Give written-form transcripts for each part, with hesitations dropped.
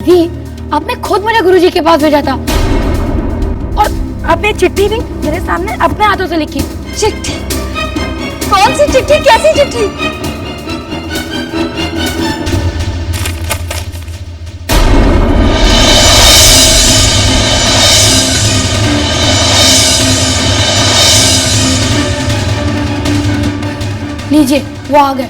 दीदी, आपने खुद मुझे गुरुजी के पास भेजा था और आपने चिट्ठी भी मेरे सामने अपने हाथों से लिखी। चिट्ठी? कौन सी चिट्ठी? कैसी चिट्ठी? लीजिए, वो आ गए।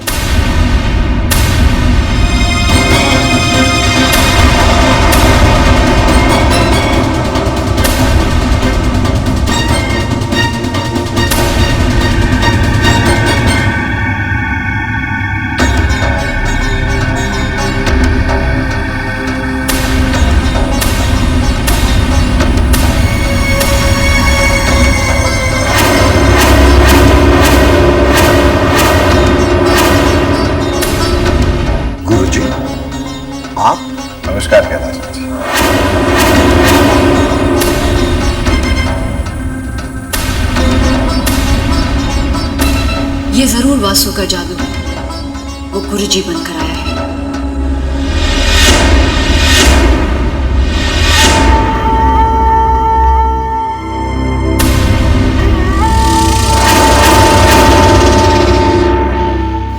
नमस्कार कैलाश जी। ये जरूर वासु का जादू है, वो गुरुजी बनकर आया है।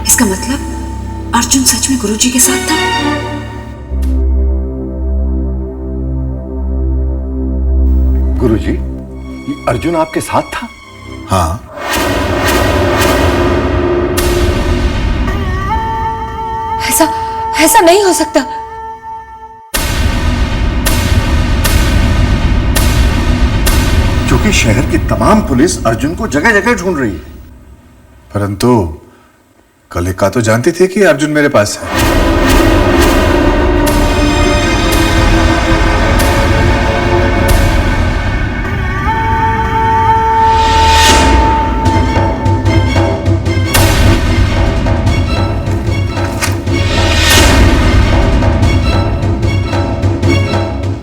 इसका मतलब अर्जुन सच में गुरुजी के साथ था। गुरुजी, ये अर्जुन आपके साथ था? हाँ। ऐसा नहीं हो सकता। क्योंकि शहर की तमाम पुलिस अर्जुन को जगह जगह ढूंढ रही है। परंतु कलिका तो जानती थी कि अर्जुन मेरे पास है।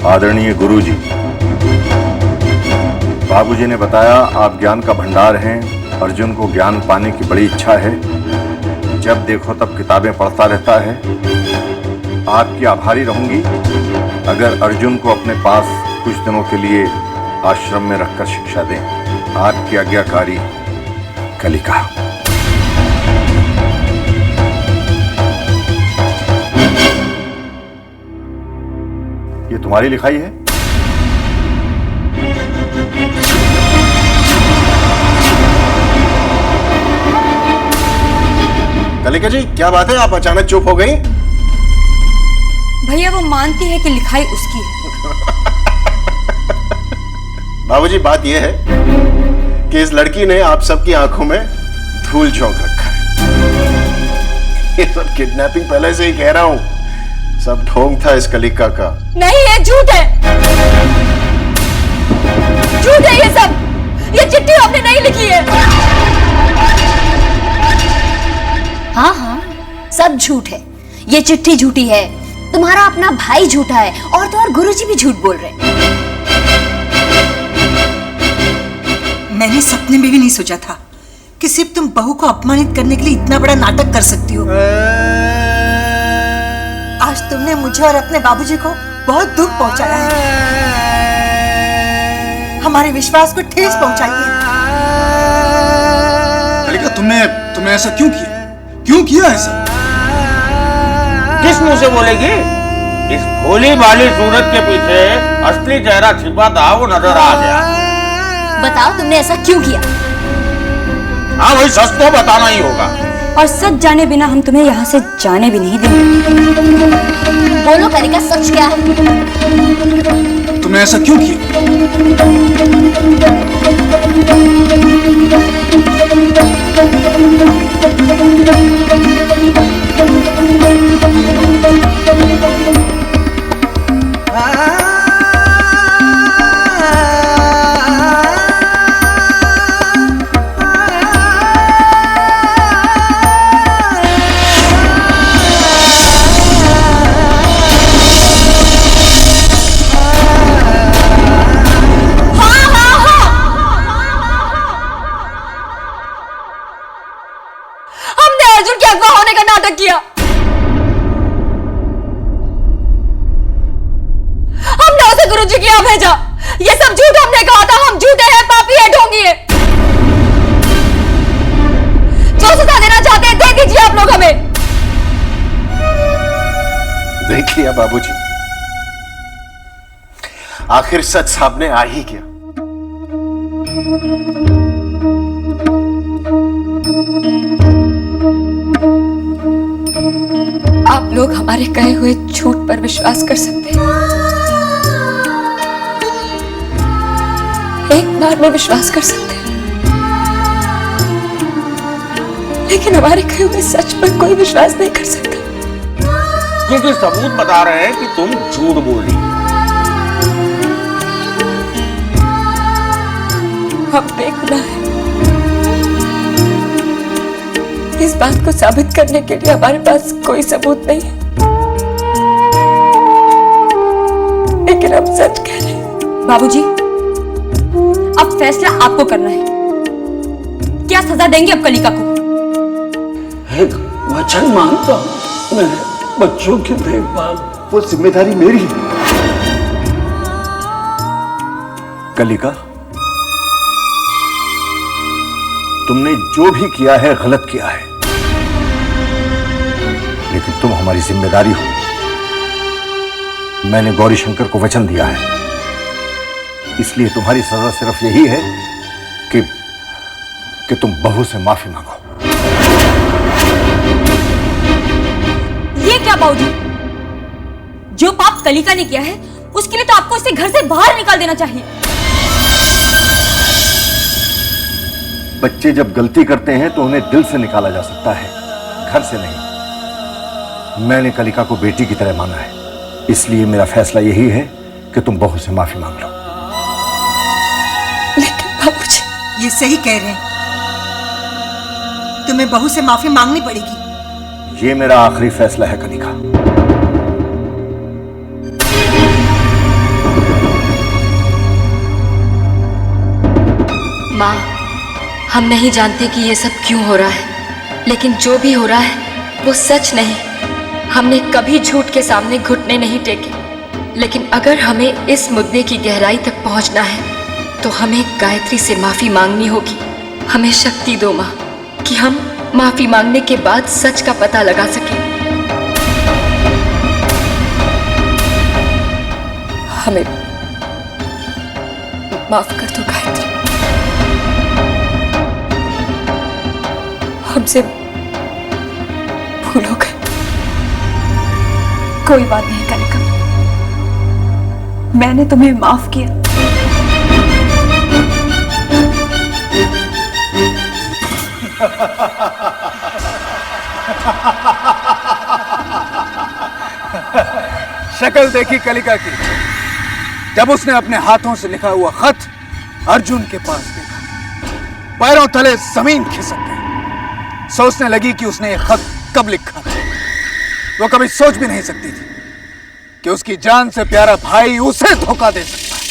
आदरणीय गुरुजी, बाबूजी ने बताया आप ज्ञान का भंडार हैं। अर्जुन को ज्ञान पाने की बड़ी इच्छा है। जब देखो तब किताबें पढ़ता रहता है। आपकी आभारी रहूंगी अगर अर्जुन को अपने पास कुछ दिनों के लिए आश्रम में रखकर शिक्षा दें। आपकी आज्ञाकारी, कलिका। ये तुम्हारी लिखाई है? कलिका जी, क्या बात है, आप अचानक चुप हो गई? भैया वो मानती है कि लिखाई उसकी है। बाबूजी, बात यह है कि इस लड़की ने आप सबकी आंखों में धूल झोंक रखा है। ये सब किडनैपिंग पहले से ही कह रहा हूं, सब ढोंग था इस कलिका का। नहीं, ये झूठ है। झूठ है ये सब। ये चिट्ठी हमने नहीं लिखी है। हाँ हाँ, सब झूठ है। ये चिट्ठी झूठी है, तुम्हारा अपना भाई झूठा है और तो और गुरुजी भी झूठ बोल रहे हैं। मैंने सपने में भी नहीं सोचा था कि सिर्फ तुम बहू को अपमानित करने के लिए इतना बड़ा नाटक कर सकती हो। आज तुमने मुझे और अपने बाबूजी को बहुत दुख पहुंचाया है। हमारे विश्वास को ठेस पहुंचाई है। कलिका, तुमने ऐसा क्यों किया? क्यों किया ऐसा? किस मुंह से बोलेगी? इस भोली भाली सूरत के पीछे असली चेहरा छिपा था, वो नजर आ गया। बताओ तुमने ऐसा क्यों किया? हाँ, वही सच तो बताना ही होगा। और सच जाने बिना हम तुम्हें यहाँ से जाने भी नहीं देंगे। बोलो कलिका, सच क्या है? तुमने ऐसा क्यों किया? गुरुजी की यहाँ भेजा? ये सब झूठ हमने कहा था, हम झूठे हैं, पापी है, ढोंगी है। जो सजा देना चाहते हैं दे दीजिए आप लोग हमें। देख लिया बाबूजी, आखिर सच सामने आ ही गया। आप लोग हमारे कहे हुए झूठ पर विश्वास कर सकते हैं, एक बार में विश्वास कर सकते हैं, लेकिन हमारे कहे हुए सच पर कोई विश्वास नहीं कर सकता, क्योंकि सबूत बता रहे हैं कि तुम झूठ बोल रही हो। हम बेगुनाह हैं। इस बात को साबित करने के लिए हमारे पास कोई सबूत नहीं है, लेकिन हम सच कह रहे हैं। बाबूजी, अब फैसला आपको करना है। क्या सजा देंगे अब कलिका को? एक वचन मांगता हूं, मेरे बच्चों की देखभाल। वो जिम्मेदारी मेरी है। कलिका, तुमने जो भी किया है गलत किया है, लेकिन तुम हमारी जिम्मेदारी हो। मैंने गौरी शंकर को वचन दिया है, इसलिए तुम्हारी सजा सिर्फ यही है कि तुम बहू से माफी मांगो। ये क्या बाबूजी? जो पाप कलिका ने किया है उसके लिए तो आपको इसे घर से बाहर निकाल देना चाहिए। बच्चे जब गलती करते हैं तो उन्हें दिल से निकाला जा सकता है, घर से नहीं। मैंने कलिका को बेटी की तरह माना है, इसलिए मेरा फैसला यही है कि तुम बहू से माफी मांग लो। लेकिन बाबूजी, ये सही कह रहे हैं, तुम्हें बहू से माफी मांगनी पड़ेगी। ये मेरा आखिरी फैसला है कलिका। माँ, हम नहीं जानते कि ये सब क्यों हो रहा है, लेकिन जो भी हो रहा है वो सच नहीं। हमने कभी झूठ के सामने घुटने नहीं टेके, लेकिन अगर हमें इस मुद्दे की गहराई तक पहुंचना है तो हमें गायत्री से माफी मांगनी होगी। हमें शक्ति दो माँ, कि हम माफी मांगने के बाद सच का पता लगा सकें। हमें माफ कर दो गायत्री, हमसे भूल हो गई। कोई बात नहीं कलिका, मैंने तुम्हें माफ किया। शक्ल देखी कलिका की जब उसने अपने हाथों से लिखा हुआ खत अर्जुन के पास देखा, पैरों तले जमीन खिसक गई। सोचने लगी कि उसने यह खत कब लिखा था। वो कभी सोच भी नहीं सकती थी कि उसकी जान से प्यारा भाई उसे धोखा दे सकता है।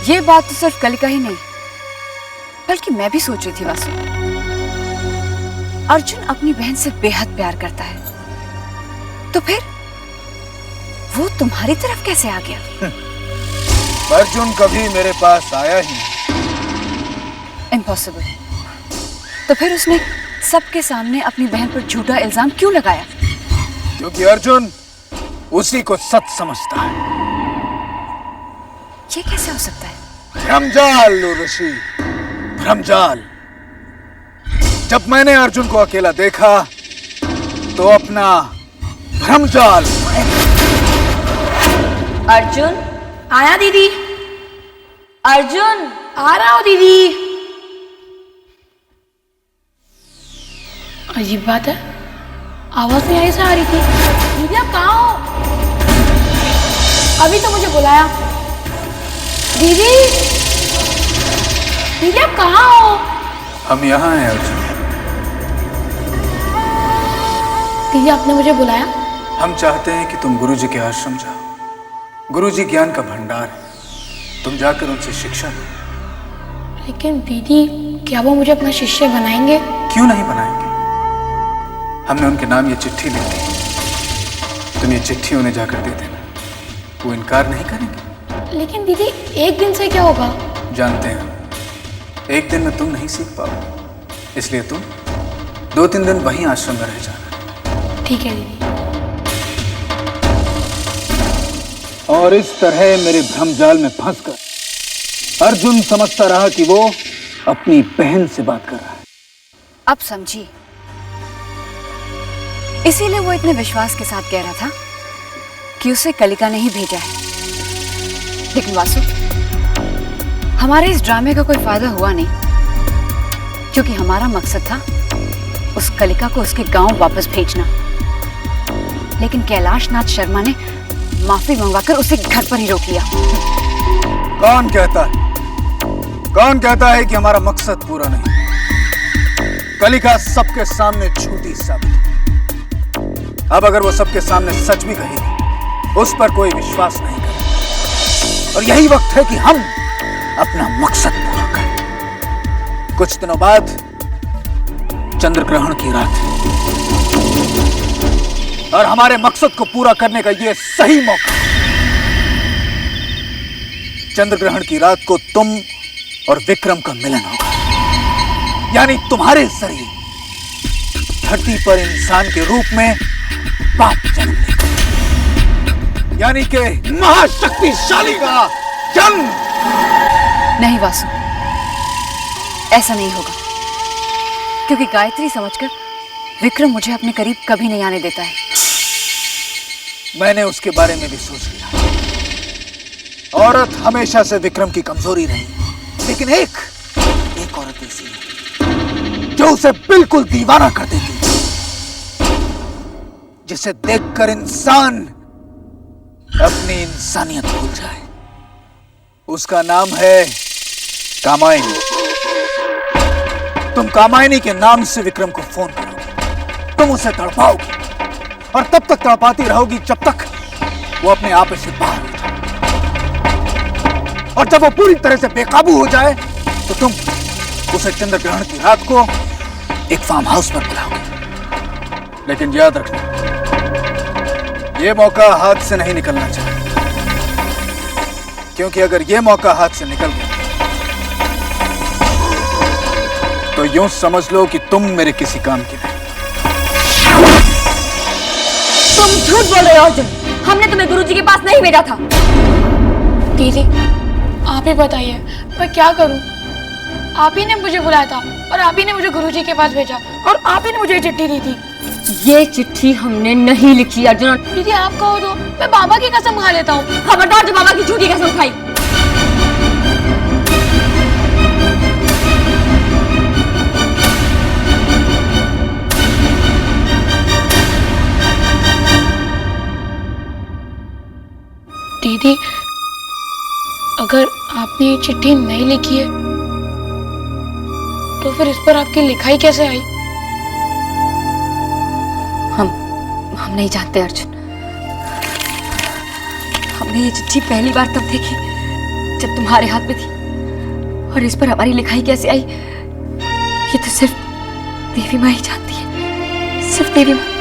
ये बात तो सिर्फ कलिका ही नहीं, बल्कि मैं भी सोच रही थी वासु। अर्जुन अपनी बहन से बेहद प्यार करता है, तो फिर वो तुम्हारी तरफ कैसे आ गया? अर्जुन कभी मेरे पास आया ही नहीं। इम्पॉसिबल। तो फिर उसने सबके सामने अपनी बहन पर झूठा इल्जाम क्यों लगाया? क्योंकि अर्जुन उसी को सच समझता है। ये कैसे हो सकता है? भ्रमजाल ऋषि, भ्रमजाल। जब मैंने अर्जुन को अकेला देखा तो अपना भ्रमजाल। अर्जुन, आया दीदी। अर्जुन, आ रहा हूँ दीदी। अजीब बात है, आवाज नहीं ऐसे आ रही थी। दीदी आप कहाँ हो? अभी तो मुझे बुलाया। दीदी, दीदी आप कहाँ हो? हम यहाँ हैं अर्जुन। दीदी आपने मुझे बुलाया? हम चाहते हैं कि तुम गुरुजी के आश्रम जाओ। गुरुजी ज्ञान का भंडार है, तुम जाकर उनसे शिक्षा लो। लेकिन दीदी, क्या वो मुझे अपना शिष्य बनाएंगे? क्यों नहीं बनाएंगे? हमने उनके नाम ये चिट्ठी लिख दी। तुम ये चिट्ठी उन्हें जाकर दे देना, वो इनकार नहीं करेंगे। लेकिन दीदी एक दिन से क्या होगा? जानते हैं एक दिन में तुम नहीं सीख पाओ, इसलिए तुम 2-3 दिन वहीं आश्रम में रह जाना। ठीक है दीदी। और इस तरह मेरे भ्रमजाल में फंसकर अर्जुन समझता रहा कि वो अपनी बहन से बात कर रहा है। अब समझी, इसीलिए वो इतने विश्वास के साथ कह रहा था कि उसे कलिका ने ही भेजा है। लेकिन वासु, हमारे इस ड्रामे का कोई फायदा हुआ नहीं, क्योंकि हमारा मकसद था उस कलिका को उसके गांव वापस भेजना। लेकिन कैलाश नाथ शर्मा ने माफी मंगवाकर उसे घर पर ही रोक लिया। कौन कहता है कि हमारा मकसद पूरा नहीं? कलिका सबके सामने झूठी साबित हुई। अब अगर वो सबके सामने सच भी कहेगी, उस पर कोई विश्वास नहीं करेगा। और यही वक्त है कि हम अपना मकसद पूरा करें। कुछ दिनों बाद चंद्र ग्रहण की रात है, और हमारे मकसद को पूरा करने का यह सही मौका है। चंद्र ग्रहण की रात को तुम और विक्रम का मिलन होगा, यानी तुम्हारे जरिए धरती पर इंसान के रूप में पाप जन्म लेगा, यानी कि महाशक्तिशाली का जन्म। नहीं वासु, ऐसा नहीं होगा, क्योंकि गायत्री समझकर विक्रम मुझे अपने करीब कभी नहीं आने देता है। मैंने उसके बारे में भी सोच लिया। औरत हमेशा से विक्रम की कमजोरी रही, लेकिन एक औरत ऐसी है जो उसे बिल्कुल दीवाना कर देती है, जिसे देखकर इंसान अपनी इंसानियत भूल जाए। उसका नाम है कामायनी। तुम कामायनी के नाम से विक्रम को फोन करोगे, तुम उसे तड़पाओगी, और तब तक तड़पाती रहोगी जब तक वो अपने आप से बाहर हो जाए। और जब वो पूरी तरह से बेकाबू हो जाए तो तुम उसे चंद्र ग्रहण की रात को एक फार्म हाउस पर बुलाओगे। लेकिन याद रखना, ये मौका हाथ से नहीं निकलना चाहिए, क्योंकि अगर ये मौका हाथ से निकल गया तो यूं समझ लो कि तुम मेरे किसी काम की नहीं। तुम झूठ बोल रहे हो अर्जुन, हमने तुम्हें गुरुजी के पास नहीं भेजा था। दीदी आप ही बताइए मैं क्या करूं? आप ही ने मुझे बुलाया था, और आप ही ने मुझे गुरुजी के पास भेजा, और आप ही ने मुझे चिट्ठी दी थी। ये चिट्ठी हमने नहीं लिखी अर्जुन। दीदी आप कहो तो मैं बाबा की कसम खा लेता हूँ। खबरदार जो बाबा की झूठी कसम खाई। दीदी अगर आपने ये चिट्ठी नहीं लिखी है तो फिर इस पर आपकी लिखाई कैसे आई? हम नहीं जानते अर्जुन। हमने ये चिट्ठी पहली बार तब देखी जब तुम्हारे हाथ में थी, और इस पर हमारी लिखाई कैसे आई ये तो सिर्फ देवी माँ ही जानती है, सिर्फ देवी माँ।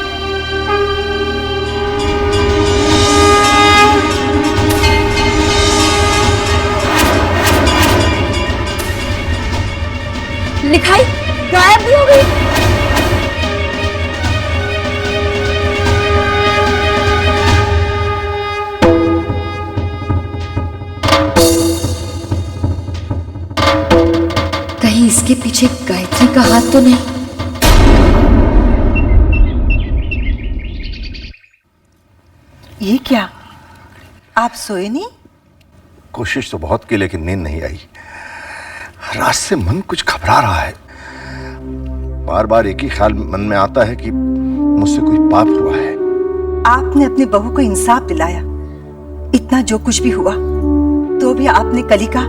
लिखाई गायब भी हो गई। कहीं इसके पीछे गायत्री का हाथ तो नहीं? ये क्या, आप सोए नहीं? कोशिश तो बहुत की, लेकिन नींद नहीं आई। रात से मन कुछ घबरा रहा है। बार बार एक ही ख्याल मन में आता है कि मुझसे कोई पाप हुआ है। आपने अपनी बहू को इंसाफ दिलाया, इतना जो कुछ भी हुआ, तो भी आपने कलिका,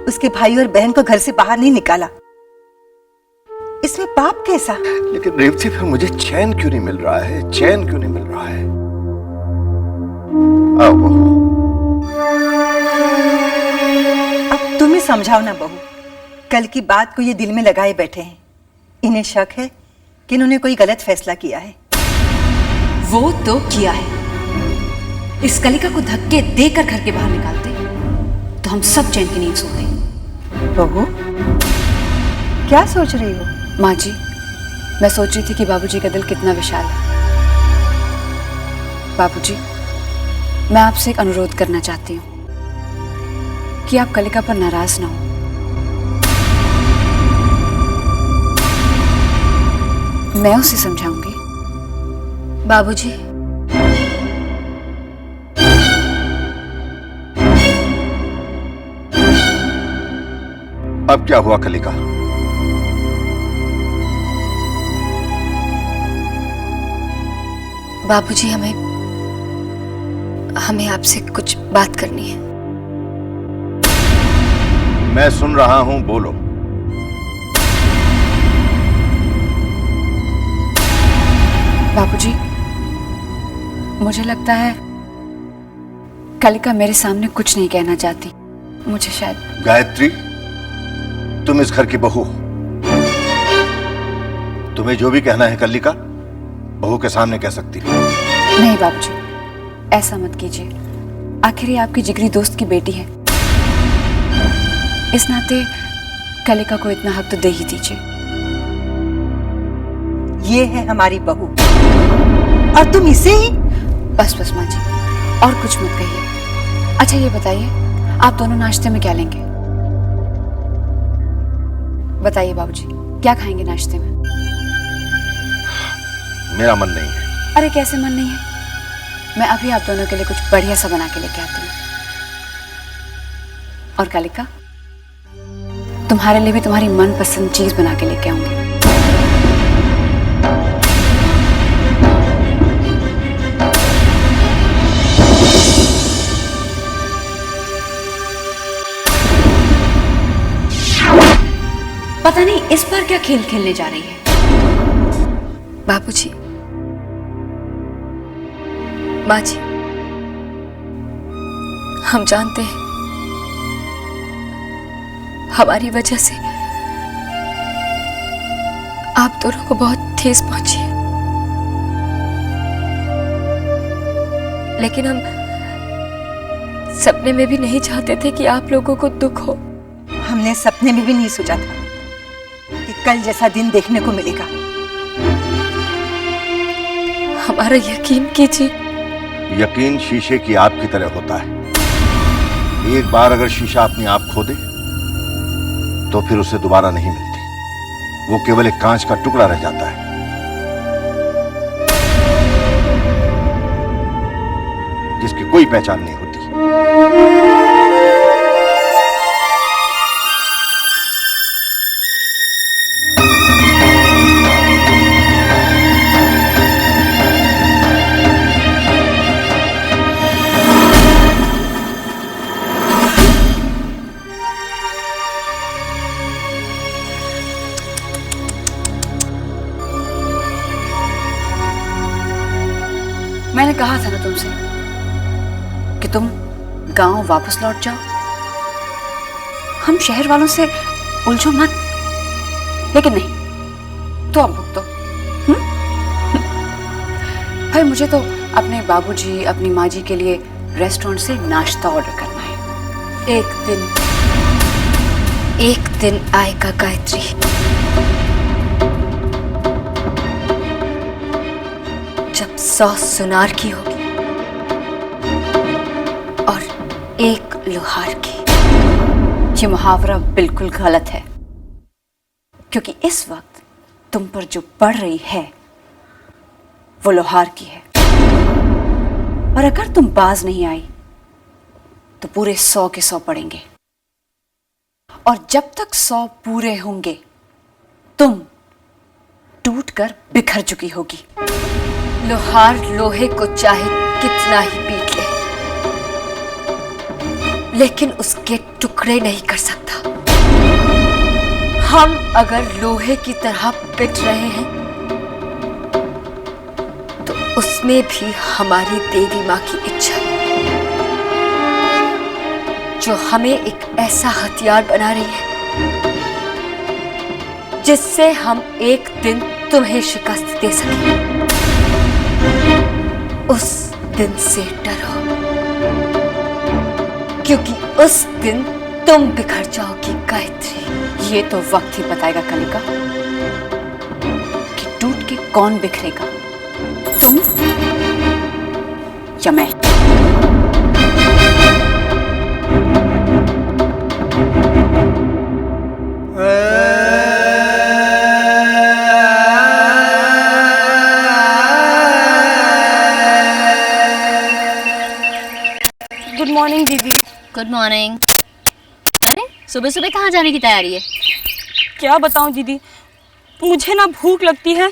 उसके भाई और बहन को घर से बाहर नहीं निकाला। इसमें पाप कैसा? लेकिन रेवती, फिर मुझे चैन क्यों नहीं मिल रहा है? चैन क्यों नहीं मिल रहा है? अब तुम ही समझाओ ना बहू। कल की बात को ये दिल में लगाए बैठे हैं। इन्हें शक है कि इन्होंने कोई गलत फैसला किया है। वो तो किया है, इस कलिका को धक्के देकर घर के बाहर निकालते तो हम सब चैन की नींद सोते। बहू, क्या सोच रही हो? माँ जी, मैं सोच रही थी कि बाबूजी का दिल कितना विशाल है। बाबूजी, मैं आपसे एक अनुरोध करना चाहती हूँ कि आप कलिका पर नाराज ना हो। मैं उसे समझाऊंगी। बाबूजी, अब क्या हुआ कलिका? बाबूजी, हमें आपसे कुछ बात करनी है। मैं सुन रहा हूं, बोलो। बाबूजी, मुझे लगता है कलिका मेरे सामने कुछ नहीं कहना चाहती। मुझे शायद। गायत्री, तुम इस घर की बहू हो। तुम्हें जो भी कहना है कलिका बहू के सामने कह सकती है। नहीं बाबूजी, ऐसा मत कीजिए। आखिर ये आपकी जिगरी दोस्त की बेटी है। इस नाते कलिका को इतना हक तो दे ही दीजिए। ये है हमारी बहू और तुम इसे ही। बस बस माँ जी, और कुछ मत कहिए। अच्छा ये बताइए, आप दोनों नाश्ते में क्या लेंगे? बताइए बाबूजी, क्या खाएंगे नाश्ते में? मेरा मन नहीं है। अरे कैसे मन नहीं है? मैं अभी आप दोनों के लिए कुछ बढ़िया सा बना के लेके आती हूँ। और कलिका, तुम्हारे लिए भी तुम्हारी मनपसंद चीज बना के लेके आऊंगी। पता नहीं इस बार क्या खेल खेलने जा रही है। बाबूजी, माँ जी, हम जानते हैं हमारी वजह से आप दोनों को बहुत ठेस पहुंची है, लेकिन हम सपने में भी नहीं चाहते थे कि आप लोगों को दुख हो। हमने सपने में भी नहीं सोचा था कि कल जैसा दिन देखने को मिलेगा। हमारा यकीन कीजिए। यकीन शीशे की आग की तरह होता है। एक बार अगर शीशा अपनी आग खो दे तो फिर उसे दोबारा नहीं मिलती। वो केवल एक कांच का टुकड़ा रह जाता है। जिसकी कोई पहचान नहीं होती। मैंने कहा था ना तुमसे कि तुम गांव वापस लौट जाओ। हम शहर वालों से उलझो मत। लेकिन नहीं, तो अब भुगतो। भाई मुझे तो अपने बाबूजी, अपनी माँ जी के लिए रेस्टोरेंट से नाश्ता ऑर्डर करना है। एक दिन आएगा गायत्री, जब 100 सुनार की होगी और 1 लोहार की। ये मुहावरा बिल्कुल गलत है, क्योंकि इस वक्त तुम पर जो पड़ रही है वो लोहार की है। और अगर तुम बाज नहीं आई तो पूरे 100 के 100 पड़ेंगे। और जब तक 100 पूरे होंगे तुम टूटकर बिखर चुकी होगी। लोहार लोहे को चाहे कितना ही पीट ले, लेकिन उसके टुकड़े नहीं कर सकता। हम अगर लोहे की तरह पिट रहे हैं तो उसमें भी हमारी देवी माँ की इच्छा है, जो हमें एक ऐसा हथियार बना रही है जिससे हम एक दिन तुम्हें शिकस्त दे सकें। उस दिन से डरो, क्योंकि उस दिन तुम बिखर जाओगी गायत्री। ये तो वक्त ही बताएगा कलिका कि टूट के कौन बिखरेगा, तुम या मैं। गुड मॉर्निंग दीदी। Good morning. अरे सुबह सुबह कहाँ जाने की तैयारी है? क्या बताऊं दीदी, मुझे ना भूख लगती है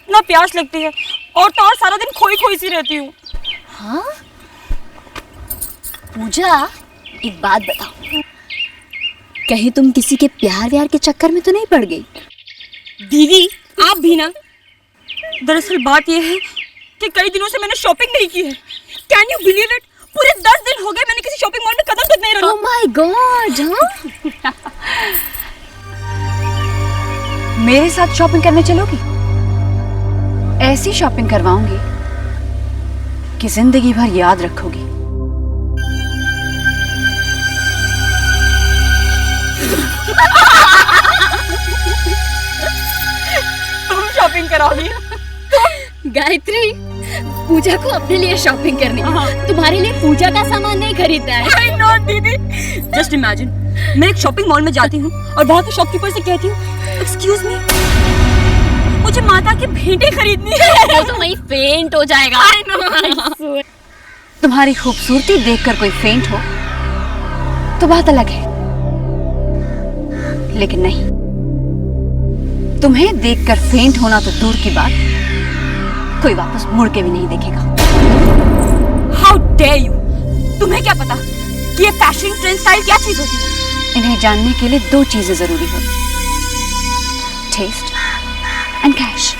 ना प्यास लगती है, और तो और सारा दिन खोई खोई सी रहती हूँ। हाँ पूजा, एक बात बताओ, कहीं तुम किसी के प्यार व्यार के चक्कर में तो नहीं पड़ गई? दीदी आप भी ना। दरअसल बात यह है कि कई दिनों से मैंने शॉपिंग नहीं की है। Can you believe it? पूरे 10 दिन हो गए मैंने किसी शॉपिंग मॉल में कदम तक नहीं रखा। Oh my God. हाँ? मेरे साथ शॉपिंग करने चलोगी? ऐसी शॉपिंग करवाऊंगी कि जिंदगी भर याद रखोगी। तुम शॉपिंग कराओगी? गायत्री, पूजा को अपने लिए शॉपिंग करनी, तुम्हारे लिए पूजा का सामान नहीं खरीदना है। I know, दीदी। जस्ट इमेजिन, मैं एक शॉपिंग मॉल में जाती हूँ और वहाँ के शॉपकीपर से कहती हूँ, एक्सक्यूज मी, मुझे माता की भेंटें खरीदनी है। वो तो वहीं फेंट हो जाएगा। I know। तुम्हारी खूबसूरती देखकर कोई फेंट हो तो बात अलग है, लेकिन नहीं, तुम्हें देखकर फेंट होना तो दूर की बात, कोई वापस मुड़ के भी नहीं देखेगा। How dare you? तुम्हें क्या पता कि ये फैशन ट्रेंड स्टाइल क्या चीज होती है? इन्हें जानने के लिए 2 चीजें जरूरी होती, टेस्ट एंड कैश।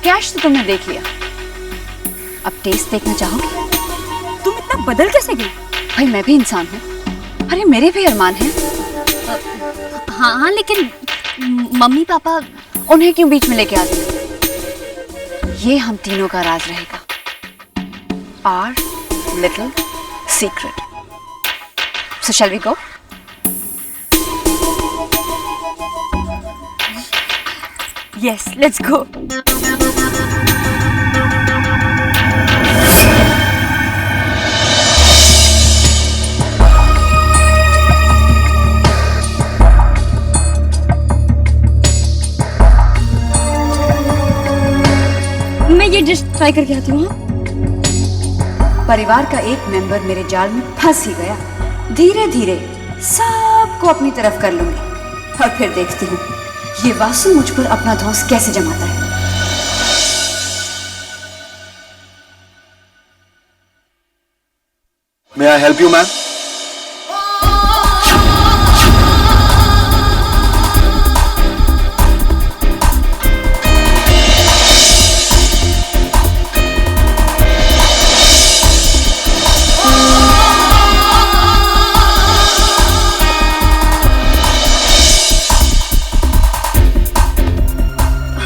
कैश तो तुमने देख लिया, अब टेस्ट देखना चाहोगे? तुम इतना बदल कैसे गई? भाई मैं भी इंसान हूँ, अरे मेरे भी अरमान हैं। हाँ हाँ, लेकिन मम्मी पापा उन्हें क्यों बीच में लेके आते हैं? ये हम तीनों का राज रहेगा, our little secret. So shall we go? Yes, let's go. मैं ये डिश ट्राई करके आती हूँ। परिवार का एक मेंबर मेरे जाल में फंस ही गया, धीरे धीरे सबको अपनी तरफ कर लूंगी और फिर देखती हूँ ये वासु मुझ पर अपना धौंस कैसे जमाता है। May I help you, ma'am?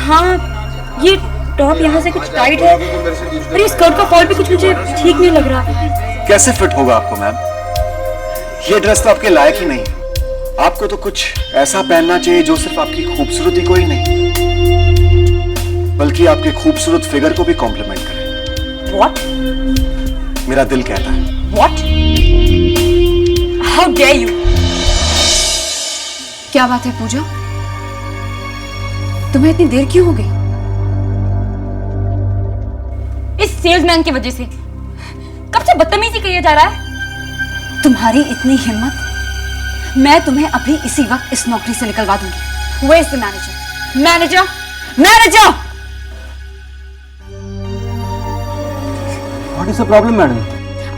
हाँ, ये टॉप यहाँ से कुछ टाइट है और ये स्कर्ट का फॉल भी कुछ मुझे ठीक नहीं लग रहा। कैसे फिट होगा आपको, मैम? ये ड्रेस तो आपके लायक ही नहीं। आपको तो कुछ ऐसा पहनना चाहिए जो सिर्फ आपकी खूबसूरती को ही नहीं, बल्कि आपके खूबसूरत फिगर को भी कॉम्प्लीमेंट करे। What? मेरा दिल कहता है। What? How dare you? क्या बात है पूजा, तुम्हें इतनी देर क्यों हो गई? इस सेल्समैन की वजह से कब से बदतमीजी किया जा रहा है। तुम्हारी इतनी हिम्मत, मैं तुम्हें अभी इसी वक्त इस नौकरी से निकलवा दूंगी। Where is the manager? Manager, manager! What is the problem, madam?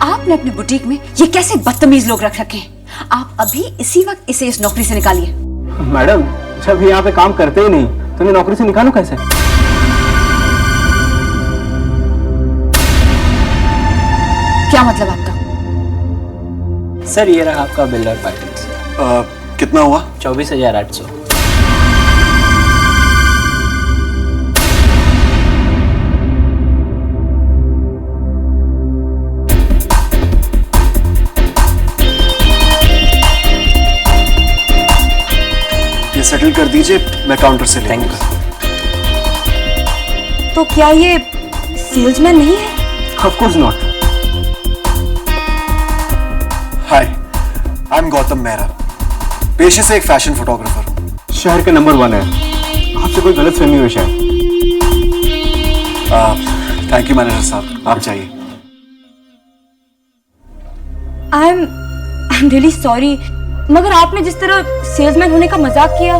आपने अपनी बुटीक में ये कैसे बदतमीज लोग रख रखे हैं? आप अभी इसी वक्त इसे इस नौकरी से निकालिए। मैडम, जब यहाँ पे काम करते ही नहीं तो मैं नौकरी से निकालूं कैसे? क्या मतलब आपका? सर ये रहा आपका बिल और फाइनेंस। कितना हुआ? 24,800। ये सेटल कर दीजिए, मैं काउंटर से ले लूंगा। तो क्या ये सेल्समैन नहीं है? Of course not. Hi, I am Gautam Mehra, पेशे से एक फैशन फोटोग्राफर हूँ। शहर का नंबर 1 है, आपसे कोई गलत फहमी हुई शायद। थैंक यू मैनेजर साहब, आप जाइए। आई एम रियली सॉरी, मगर आपने जिस तरह सेल्समैन होने का मजाक किया,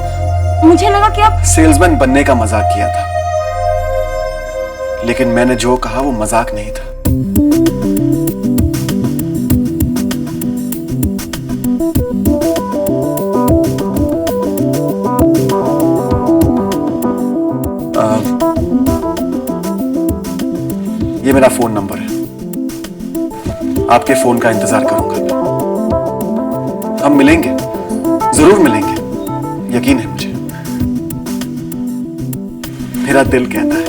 मुझे लगा कि आप सेल्समैन बनने का मजाक किया था, लेकिन मैंने जो कहा वो मजाक नहीं था। ये मेरा फोन नंबर है, आपके फोन का इंतजार करूंगा मैं। हम मिलेंगे, जरूर मिलेंगे, यकीन है मुझे, मेरा दिल कहता है।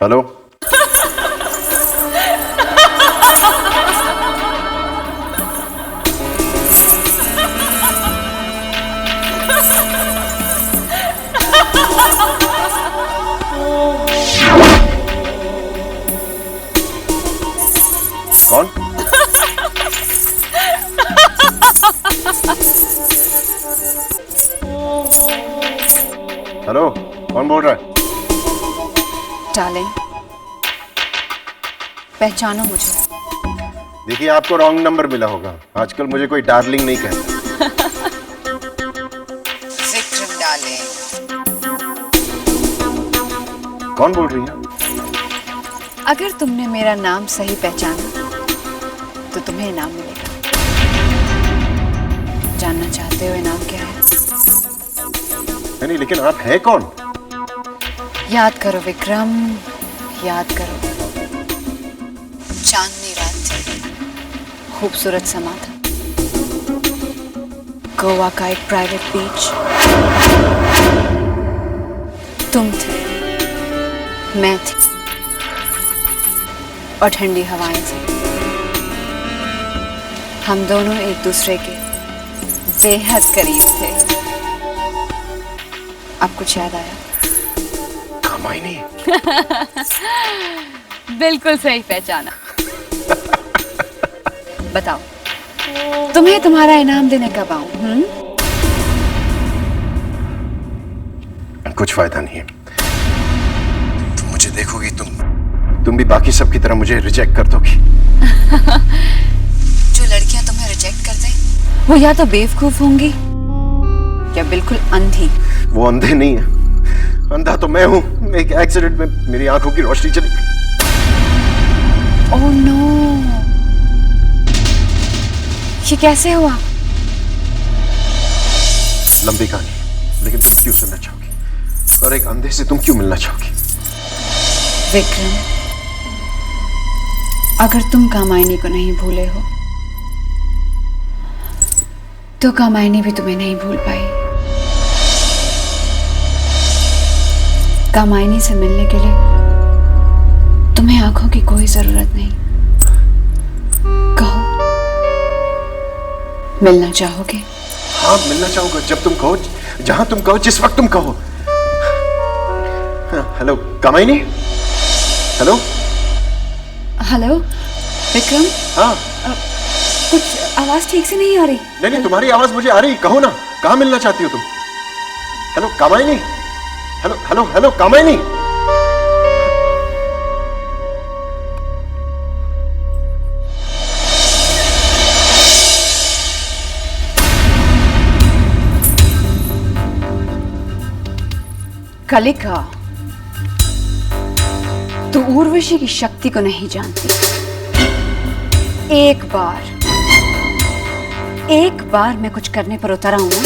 हेलो, कौन? हेलो, कौन बोल रहा है? डार्लिंग, पहचानो मुझे। देखिए, आपको रॉन्ग नंबर मिला होगा। आजकल मुझे कोई डार्लिंग नहीं कहता। विक्रम डार्लिंग। कौन बोल रही है? अगर तुमने मेरा नाम सही पहचाना तो तुम्हें इनाम मिलेगा। जानना चाहते हो इनाम क्या है? नहीं, लेकिन आप हैं कौन? याद करो विक्रम, याद करो। चांदनी रात थी, खूबसूरत समा था, गोवा का एक प्राइवेट बीच। तुम थे, मैं थी, और ठंडी हवाएं थी। हम दोनों एक दूसरे के बेहद करीब थे। अब कुछ याद आया? कमाई बिल्कुल सही पहचाना। बताओ, तुम्हें तुम्हारा इनाम देने कब आऊं? कुछ फायदा नहीं है। तुम मुझे देखोगी, तुम भी बाकी सब की तरह मुझे रिजेक्ट कर दोगी। जो लड़कियां तुम्हें रिजेक्ट कर दें, वो या तो बेवकूफ होंगी या बिल्कुल अंधी। वो अंधे नहीं है, अंधा तो मैं हूं। एक एक्सीडेंट में मेरी आंखों की रोशनी चली गई। ओह नो, ये कैसे हुआ? लंबी कहानी, लेकिन तुम क्यों सुनना चाहोगी? और एक अंधे से तुम क्यों मिलना चाहोगी? विक्रम, अगर तुम कामायनी को नहीं भूले हो तो कामायनी भी तुम्हें नहीं भूल पाई। कामायनी से मिलने के लिए तुम्हें आंखों की कोई जरूरत नहीं। कहो, मिलना चाहोगे? हाँ, मिलना चाहूंगा जब तुम कहो, जहां तुम कहो, जिस वक्त तुम कहो। Hello Kamayani. Hello hello Vikram. हाँ, कुछ आवाज ठीक से नहीं आ रही। नहीं, तुम्हारी आवाज मुझे आ रही। कहो ना, कहाँ मिलना चाहती हो तुम? Hello Kamayani. Hello hello hello Kamayani. Kalika, तू उर्वशी की शक्ति को नहीं जानती। एक बार मैं कुछ करने पर उतरा हूं ना,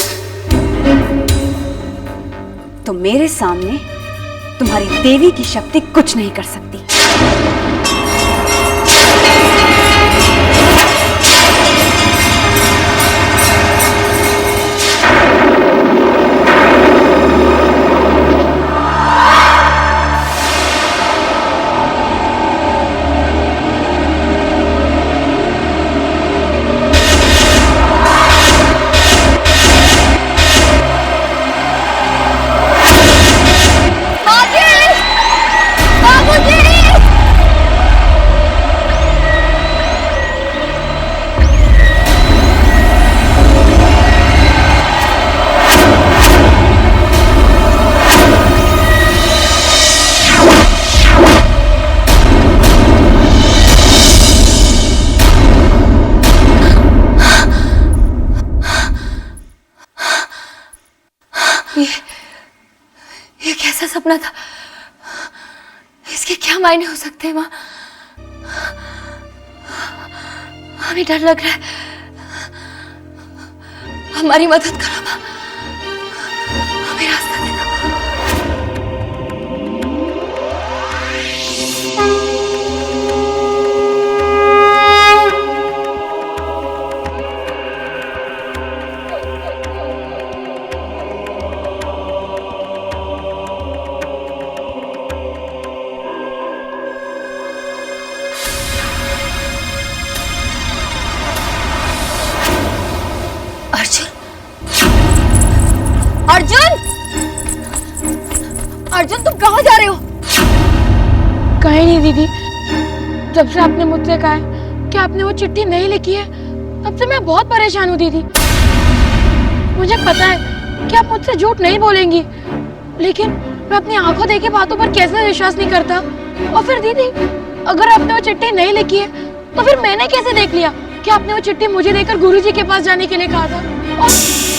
तो मेरे सामने तुम्हारी देवी की शक्ति कुछ नहीं कर सकती। ये कैसा सपना था? इसके क्या मायने हो सकते हैं माँ? हमें डर लग रहा है। हमारी मदद करो माँ, हमें रास्ता देखो। अर्जुन, अर्जुन तुम कहाँ जा रहे हो? कहीं नहीं दीदी, जब से आपने मुझसे कहा है कि आपने वो चिट्ठी नहीं लिखी है, तब से मैं बहुत परेशान हूँ दीदी। मुझे पता है कि आप मुझसे झूठ नहीं बोलेंगी, लेकिन मैं अपनी आंखों देखे बातों पर कैसे विश्वास नहीं करता। और फिर दीदी, अगर आपने वो चिट्ठी नहीं लिखी है, तो फिर मैंने कैसे देख लिया कि आपने वो चिट्ठी मुझे देकर गुरुजी के पास जाने के लिए कहा था? और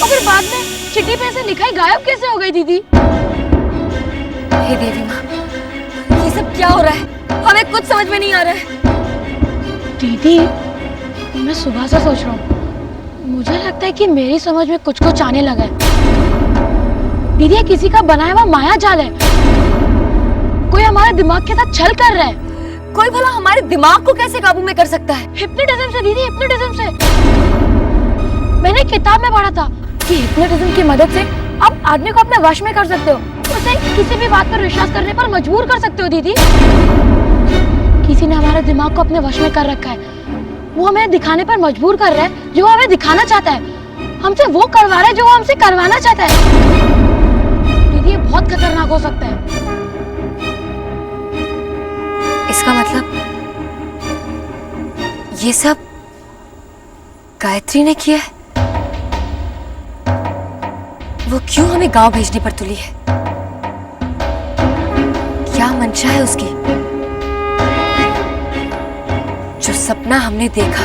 फिर बाद में चिट्ठी पे ऐसे लिखाई गायब कैसे हो गई दीदी? हे देवी माँ, ये सब क्या हो रहा है? हमें कुछ समझ में नहीं आ रहा है। दीदी, मैं सुबह से सोच रहा हूँ, मुझे लगता है कि मेरी समझ में कुछ कुछ आने लगा है। दीदी, ये किसी का बनाया हुआ माया जाल है। कोई हमारे दिमाग के साथ छल कर रहा है। कोई भला हमारे दिमाग को कैसे काबू में कर सकता है? हिप्नोटिज्म से दीदी, हिप्नोटिज्म से। मैंने किताब में पढ़ा था कि हिप्नोटिज्म की मदद से आप आदमी को अपने वश में कर सकते हो, उसे किसी भी बात पर विश्वास करने पर मजबूर कर सकते हो दीदी। किसी ने हमारे दिमाग को अपने वश में कर रखा है, वो हमें दिखाने पर मजबूर कर रहा है जो वो हमें दिखाना चाहता है, हमसे वो करवा रहा है जो वो हमसे करवाना चाहता है। दीदी, ये बहुत खतरनाक हो सकता है। इसका मतलब ये सब गायत्री ने किया है? वो क्यों हमें गांव भेजने पर तुली है? क्या मंशा है उसकी? जो सपना हमने देखा,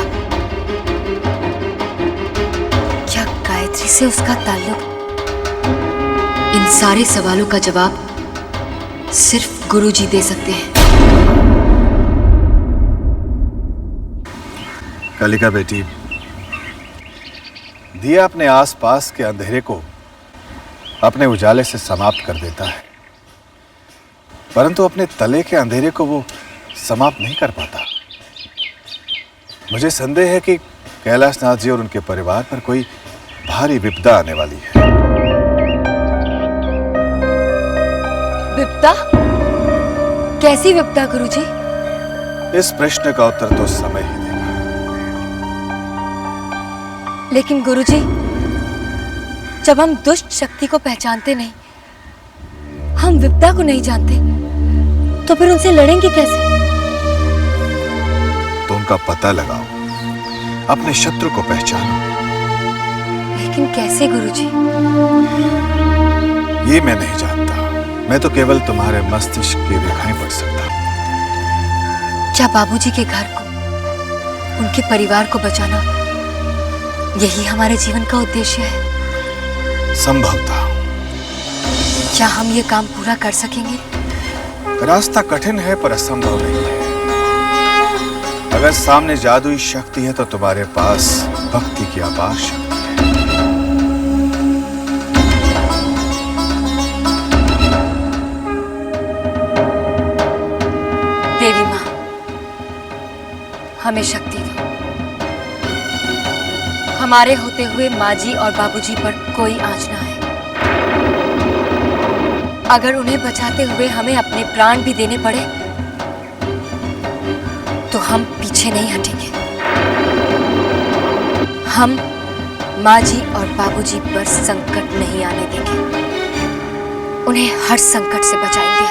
क्या गायत्री से उसका ताल्लुक? इन सारे सवालों का जवाब सिर्फ गुरुजी दे सकते हैं। कलिका बेटी, दिया अपने आसपास के अंधेरे को अपने उजाले से समाप्त कर देता है, परंतु अपने तले के अंधेरे को वो समाप्त नहीं कर पाता। मुझे संदेह है कि कैलाशनाथ जी और उनके परिवार पर कोई भारी विपदा आने वाली है। विपदा? कैसी विपदा गुरुजी? इस प्रश्न का उत्तर तो समय ही देगा। लेकिन गुरुजी, जब हम दुष्ट शक्ति को पहचानते नहीं, हम विपदा को नहीं जानते, तो फिर उनसे लड़ेंगे कैसे? तो उनका पता लगाओ, अपने शत्रु को पहचानो। लेकिन कैसे गुरुजी? ये मैं नहीं जानता, मैं तो केवल तुम्हारे मस्तिष्क की रेखाएं पढ़ सकता हूं। क्या बाबूजी के घर को, उनके परिवार को बचाना, यही हमारे जीवन का उद्देश्य है? संभवतः। क्या हम ये काम पूरा कर सकेंगे? रास्ता कठिन है पर असंभव नहीं है। अगर सामने जादुई शक्ति है तो तुम्हारे पास भक्ति की अपार शक्ति है। देवी माँ, हमें शक्ति दो। हमारे होते हुए माँ जी और बाबूजी पर कोई आँच ना आए। अगर उन्हें बचाते हुए हमें अपने प्राण भी देने पड़े तो हम पीछे नहीं हटेंगे। हम माँ जी और बाबूजी पर संकट नहीं आने देंगे। उन्हें हर संकट से बचाएंगे।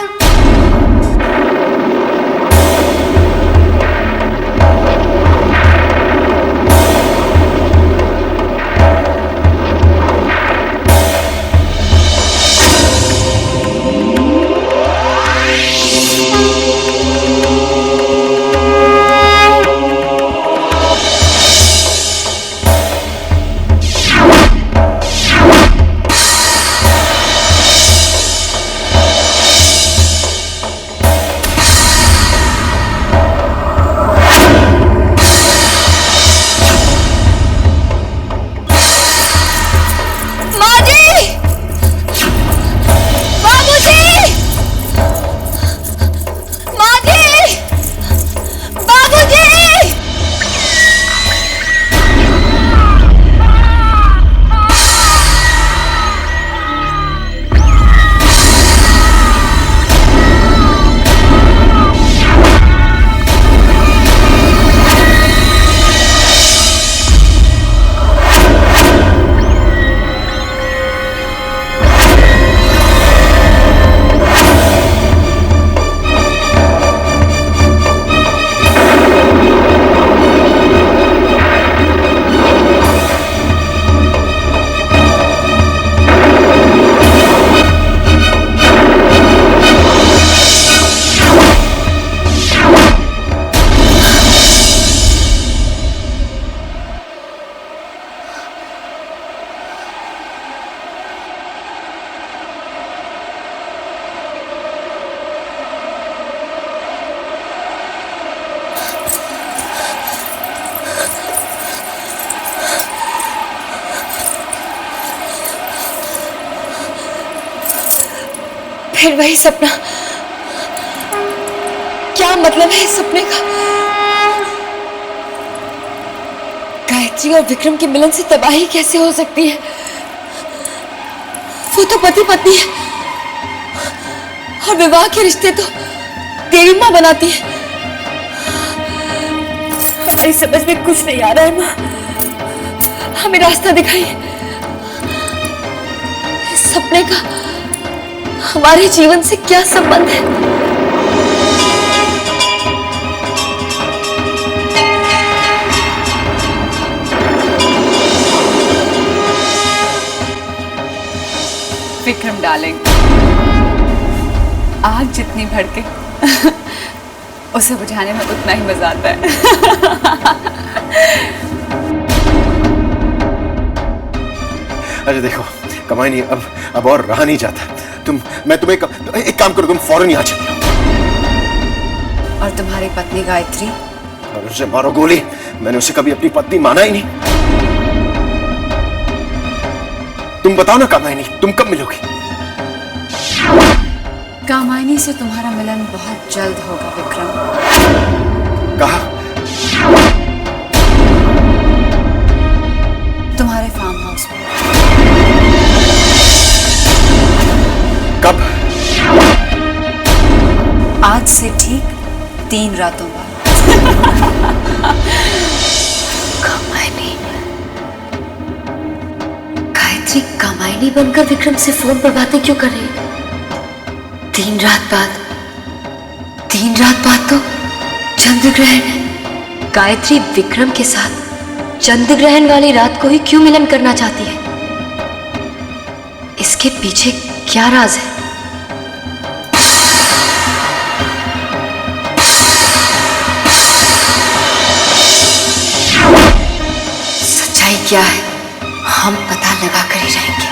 फिर वही सपना। क्या मतलब है इस सपने का? गायत्री और विक्रम के मिलन से तबाही कैसे हो सकती है? वो तो पति पत्नी है और विवाह के रिश्ते तो देवी माँ बनाती है। हमारी समझ में कुछ नहीं आ रहा है माँ, हमें रास्ता दिखाइए। इस सपने का हमारे जीवन से क्या संबंध है? विक्रम डार्लिंग, आग जितनी भड़के उसे बुझाने में उतना ही मजा आता है। अरे देखो कमाई, अब और रहा नहीं जाता। मैं तुम्हें एक काम करो, तुम फौरन यहाँ चले आओ। और तुम्हारी पत्नी गायत्री? और उसे मारो गोली। मैंने उसे कभी अपनी पत्नी माना ही नहीं। तुम बताओ ना कामायनी, तुम कब मिलोगी? कामायनी से तुम्हारा मिलन बहुत जल्द होगा विक्रम। कहा? तुम्हारे फार्म हाउस में। कब? आज से ठीक 3 रातों बाद। कामायनी, गायत्री कामायनी बनकर विक्रम से फोन पर बातें क्यों कर रही है? 3 रात बाद? 3 रात बाद तो चंद्र ग्रहण है। गायत्री विक्रम के साथ चंद्र ग्रहण वाली रात को ही क्यों मिलन करना चाहती है? इसके पीछे क्या राज है? सच्चाई क्या है हम पता लगा कर ही रहेंगे।